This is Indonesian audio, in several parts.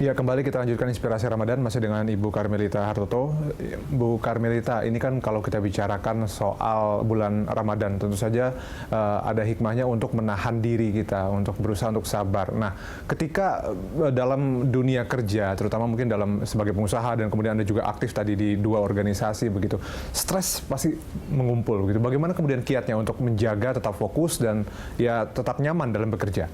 Ya, kembali kita lanjutkan Inspirasi Ramadan masih dengan Ibu Karmelita Hartoto. Bu Karmelita, ini kan kalau kita bicarakan soal bulan Ramadan, tentu saja ada hikmahnya untuk menahan diri kita, untuk berusaha untuk sabar. Nah, ketika dalam dunia kerja, terutama mungkin dalam sebagai pengusaha dan kemudian Anda juga aktif tadi di dua organisasi begitu, stres pasti mengumpul begitu. Bagaimana kemudian kiatnya untuk menjaga tetap fokus dan ya tetap nyaman dalam bekerja?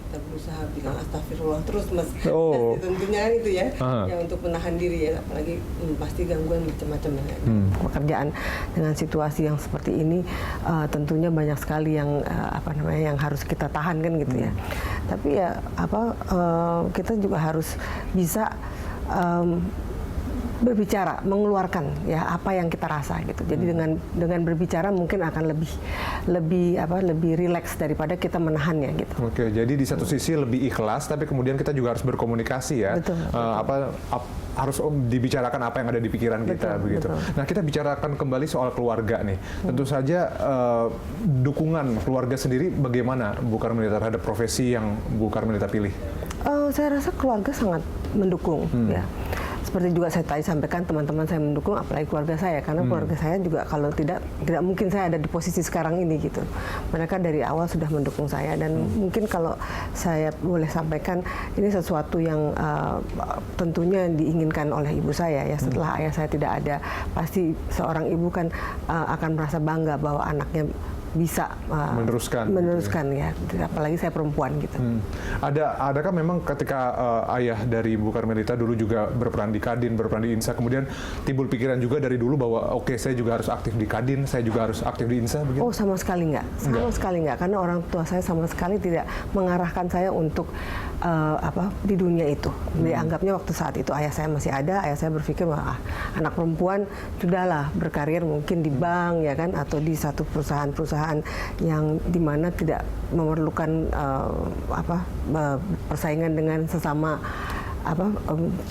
Kita berusaha bilang astagfirullah terus, Mas. Oh. Tentunya itu ya, yang untuk menahan diri ya, apalagi pasti gangguan macam-macam ya. Pekerjaan dengan situasi yang seperti ini tentunya banyak sekali yang yang harus kita tahan kan gitu ya. Tapi ya kita juga harus bisa berbicara, mengeluarkan ya apa yang kita rasa gitu. Jadi dengan berbicara mungkin akan lebih rileks daripada kita menahannya gitu. Oke, jadi di satu sisi lebih ikhlas, tapi kemudian kita juga harus berkomunikasi ya. Betul. Harus dibicarakan apa yang ada di pikiran kita begitu. Betul. Nah, kita bicarakan kembali soal keluarga nih. Tentu saja dukungan keluarga sendiri bagaimana Bu Karmelita terhadap profesi yang Bu Karmelita pilih? Saya rasa keluarga sangat mendukung ya. Seperti juga saya tadi sampaikan, teman-teman saya mendukung, apalagi keluarga saya, karena keluarga saya juga kalau tidak mungkin saya ada di posisi sekarang ini gitu. Mereka dari awal sudah mendukung saya, dan mungkin kalau saya boleh sampaikan, ini sesuatu yang tentunya diinginkan oleh ibu saya ya. Setelah ayah saya tidak ada, pasti seorang ibu kan akan merasa bangga bahwa anaknya bisa meneruskan ya, apalagi saya perempuan gitu. Adakah memang ketika ayah dari Bu Karmelita dulu juga berperan di Kadin, berperan di INSA, kemudian timbul pikiran juga dari dulu bahwa oke, saya juga harus aktif di Kadin, saya juga harus aktif di INSA begitu? Oh, sama sekali enggak. Sekali enggak, karena orang tua saya sama sekali tidak mengarahkan saya untuk di dunia itu. Dianggapnya waktu saat itu ayah saya masih ada, ayah saya berpikir wah, anak perempuan sudahlah berkarir mungkin di bank ya kan, atau di satu perusahaan yang dimana tidak memerlukan persaingan dengan sesama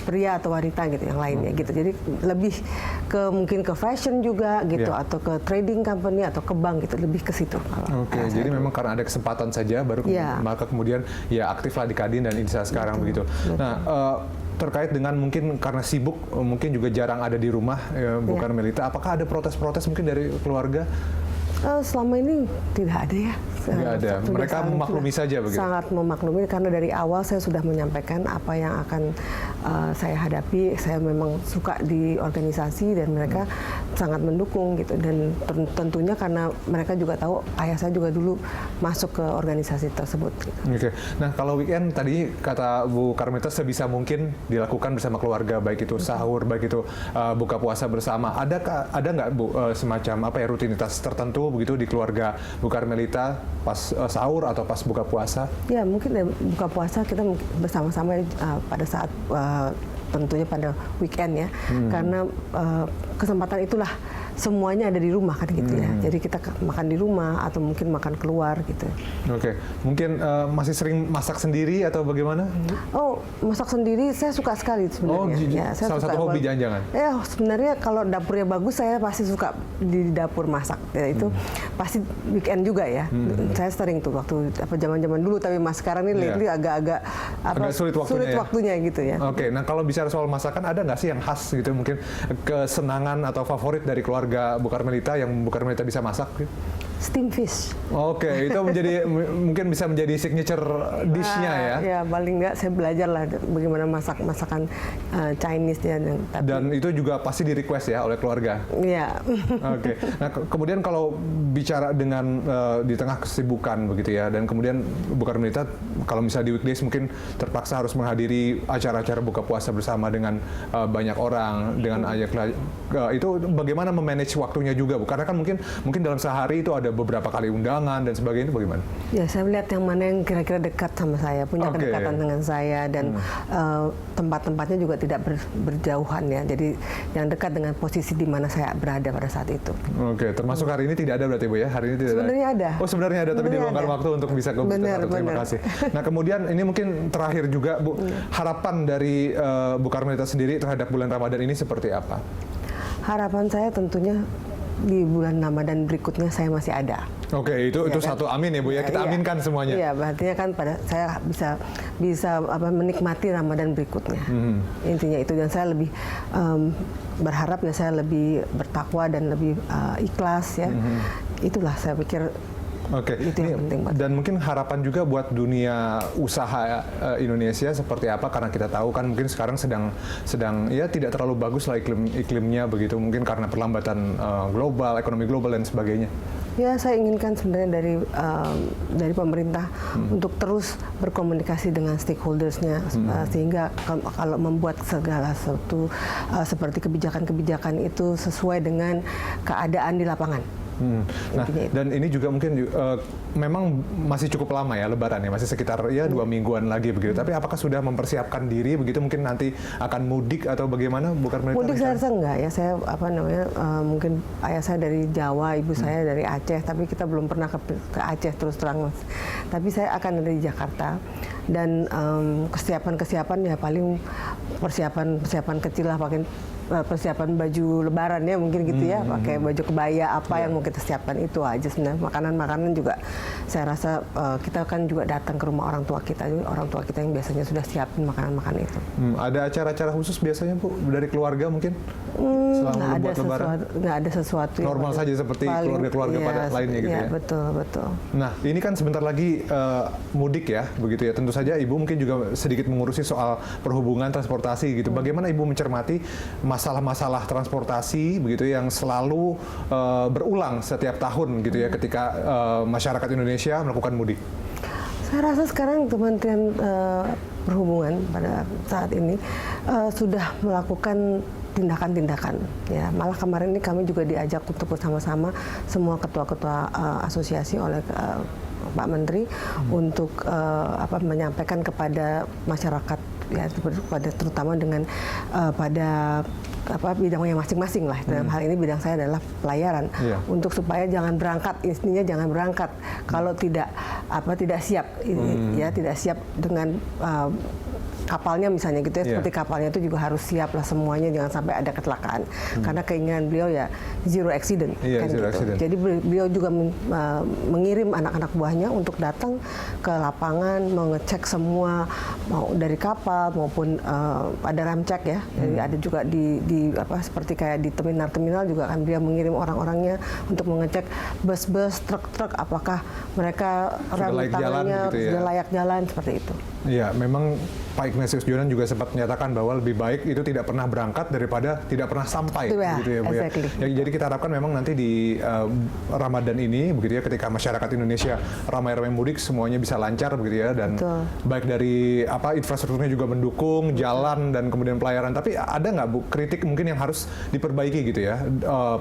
pria atau wanita gitu yang lainnya gitu. Jadi lebih mungkin ke fashion juga gitu, atau ke trading company atau ke bank gitu, lebih ke situ. Oke, jadi memang karena ada kesempatan saja baru maka kemudian ya aktiflah di Kadin dan INSA sekarang begitu. Nah, terkait dengan mungkin karena sibuk, mungkin juga jarang ada di rumah Bu Karmelita, apakah ada protes-protes mungkin dari keluarga? Selama ini tidak ada ya. Tidak ada. Mereka memaklumi saja begitu? Sangat memaklumi, karena dari awal saya sudah menyampaikan apa yang akan saya hadapi. Saya memang suka di organisasi dan mereka sangat mendukung gitu. Dan tentunya karena mereka juga tahu ayah saya juga dulu masuk ke organisasi tersebut. Oke. Nah, kalau weekend tadi kata Bu Karmelita sebisa mungkin dilakukan bersama keluarga, baik itu sahur, baik itu buka puasa bersama. Ada nggak Bu semacam rutinitas tertentu begitu di keluarga Bu Karmelita pas sahur atau pas buka puasa? Ya, mungkin buka puasa kita bersama-sama pada saat tentunya pada weekend ya, karena kesempatan itulah semuanya ada di rumah kan gitu ya. Jadi kita makan di rumah atau mungkin makan keluar gitu. Oke, mungkin masih sering masak sendiri atau bagaimana? Oh, masak sendiri saya suka sekali sebenarnya. Ya, salah satu hobi jangan-jangan? Ya, sebenarnya kalau dapurnya bagus saya pasti suka di dapur masak. Ya, itu pasti weekend juga ya. Saya sering tuh waktu zaman-zaman dulu, tapi mas sekarang ini lately agak-agak sulit waktunya gitu ya. Oke, nah kalau bicara soal masakan, ada nggak sih yang khas gitu, mungkin kesenangan atau favorit dari keluarga Bu Karmelita yang Bu Karmelita bisa masak? Steam fish. Oke, itu mungkin bisa menjadi signature dish-nya ya? Ya, paling nggak saya belajar lah bagaimana masakan Chinese ya. Dan itu juga pasti di request ya oleh keluarga? Iya. Oke, nah kemudian kalau bicara dengan di tengah kesibukan begitu ya, dan kemudian Bu Karmelita kalau misalnya di weekdays mungkin terpaksa harus menghadiri acara-acara buka puasa bersama dengan banyak orang, dengan itu bagaimana memanage waktunya juga Bu? Karena kan mungkin dalam sehari itu ada beberapa kali undangan dan sebagainya, bagaimana? Ya, saya melihat yang mana yang kira-kira dekat sama saya, punya kedekatan dengan saya, dan tempat-tempatnya juga tidak berjauhan ya. Jadi yang dekat dengan posisi di mana saya berada pada saat itu. Oke, termasuk hari ini tidak ada berarti Bu ya? Hari ini tidak sebenarnya ada. Oh, sebenarnya ada, tapi diluangkan waktu untuk bisa ke terima kasih. Nah, kemudian ini mungkin terakhir juga Bu, harapan dari Bu Karmelita sendiri terhadap bulan Ramadan ini seperti apa? Harapan saya tentunya di bulan Ramadan berikutnya saya masih ada. Oke, itu kan? satu amin ya Bu ya. Kita Iya. aminkan semuanya. Iya, berarti kan saya bisa menikmati Ramadan berikutnya. Intinya itu, dan saya lebih berharap ya saya lebih bertakwa dan lebih ikhlas ya. Itulah saya pikir. Oke, itu yang penting. Dan mungkin harapan juga buat dunia usaha Indonesia seperti apa, karena kita tahu kan mungkin sekarang sedang ya tidak terlalu bagus lah iklimnya begitu, mungkin karena perlambatan global, ekonomi global dan sebagainya. Ya, saya inginkan sebenarnya dari pemerintah untuk terus berkomunikasi dengan stakeholdersnya, sehingga kalau membuat segala sesuatu seperti kebijakan-kebijakan itu sesuai dengan keadaan di lapangan. Nah, dan ini juga mungkin memang masih cukup lama ya Lebaran ya, masih sekitar ya 2 mingguan lagi begitu. Tapi apakah sudah mempersiapkan diri begitu, mungkin nanti akan mudik atau bagaimana? Mudik saya rasa enggak ya, saya mungkin ayah saya dari Jawa, ibu saya dari Aceh, tapi kita belum pernah ke Aceh terus terang Mas. Tapi saya akan dari Jakarta, dan kesiapan ya paling persiapan kecil lah, pakai persiapan baju Lebaran ya mungkin gitu ya, pakai baju kebaya apa yang mau kita siapkan, itu aja sebenarnya. Makanan juga saya rasa kita kan juga datang ke rumah orang tua kita yang biasanya sudah siapin makanan itu. Ada acara-acara khusus biasanya Bu dari keluarga mungkin selama buat Lebaran? Nggak ada sesuatu normal saja seperti keluarga-keluarga pada lainnya gitu ya. Betul. Nah, ini kan sebentar lagi mudik ya, begitu ya. Tentu saja Ibu mungkin juga sedikit mengurusi soal perhubungan transportasi gitu. Bagaimana Ibu mencermati masalah-masalah transportasi begitu yang selalu berulang setiap tahun gitu ya ketika masyarakat Indonesia melakukan mudik? Saya rasa sekarang Kementerian Perhubungan pada saat ini sudah melakukan tindakan-tindakan ya. Malah kemarin ini kami juga diajak untuk bersama-sama semua ketua-ketua asosiasi oleh Pak Menteri untuk menyampaikan kepada masyarakat ya, terutama dengan pada bidangnya masing-masing lah. Dalam hal ini bidang saya adalah pelayaran, untuk supaya jangan berangkat, intinya jangan berangkat kalau tidak siap ya, tidak siap dengan kapalnya misalnya gitu ya, seperti kapalnya itu juga harus siap lah semuanya, jangan sampai ada kecelakaan. Karena keinginan beliau ya zero accident kan zero gitu. accident. Jadi beliau juga mengirim anak-anak buahnya untuk datang ke lapangan mengecek semua, mau dari kapal maupun ada ramcek ya. Jadi ada juga di seperti kayak di terminal juga kan beliau mengirim orang-orangnya untuk mengecek bus-bus, truk-truk apakah mereka rem tangannya sudah layak jalan seperti itu. Iya, memang Pak Ignatius Jonan juga sempat menyatakan bahwa lebih baik itu tidak pernah berangkat daripada tidak pernah sampai, gitu ya Bu ya. Jadi kita harapkan memang nanti di Ramadan ini, begitu ya, ketika masyarakat Indonesia ramai-ramai mudik, semuanya bisa lancar, begitu ya, dan baik dari infrastrukturnya juga mendukung, jalan dan kemudian pelayaran. Tapi ada nggak Bu kritik mungkin yang harus diperbaiki gitu ya,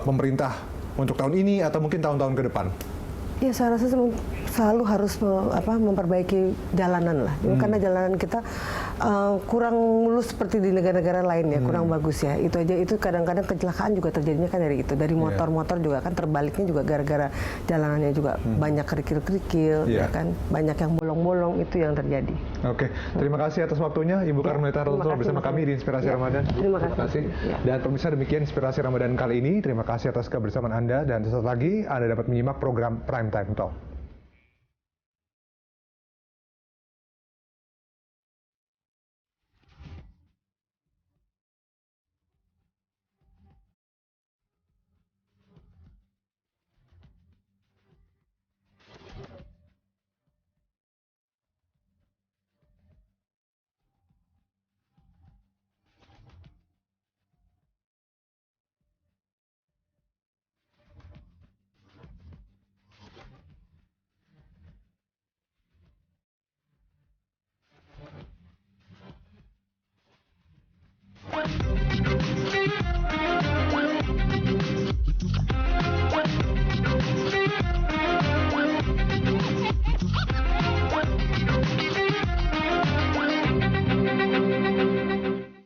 pemerintah untuk tahun ini atau mungkin tahun-tahun ke depan? Ya, saya rasa selalu harus memperbaiki jalanan lah, karena jalanan kita kurang mulus seperti di negara-negara lain ya, kurang bagus ya. Itu aja, itu kadang-kadang kecelakaan juga terjadinya kan dari itu, dari motor-motor juga kan terbaliknya juga gara-gara jalanannya juga banyak kerikil-kerikil, ya kan, banyak yang bolong-bolong, itu yang terjadi. Oke, terima kasih atas waktunya Ibu Carmelita Hartoto bersama kami di Inspirasi Ramadan. Terima kasih. Dan pemirsa, demikian Inspirasi Ramadan kali ini. Terima kasih atas kebersamaan Anda, dan sesaat lagi Anda dapat menyimak program Prime Time Talk.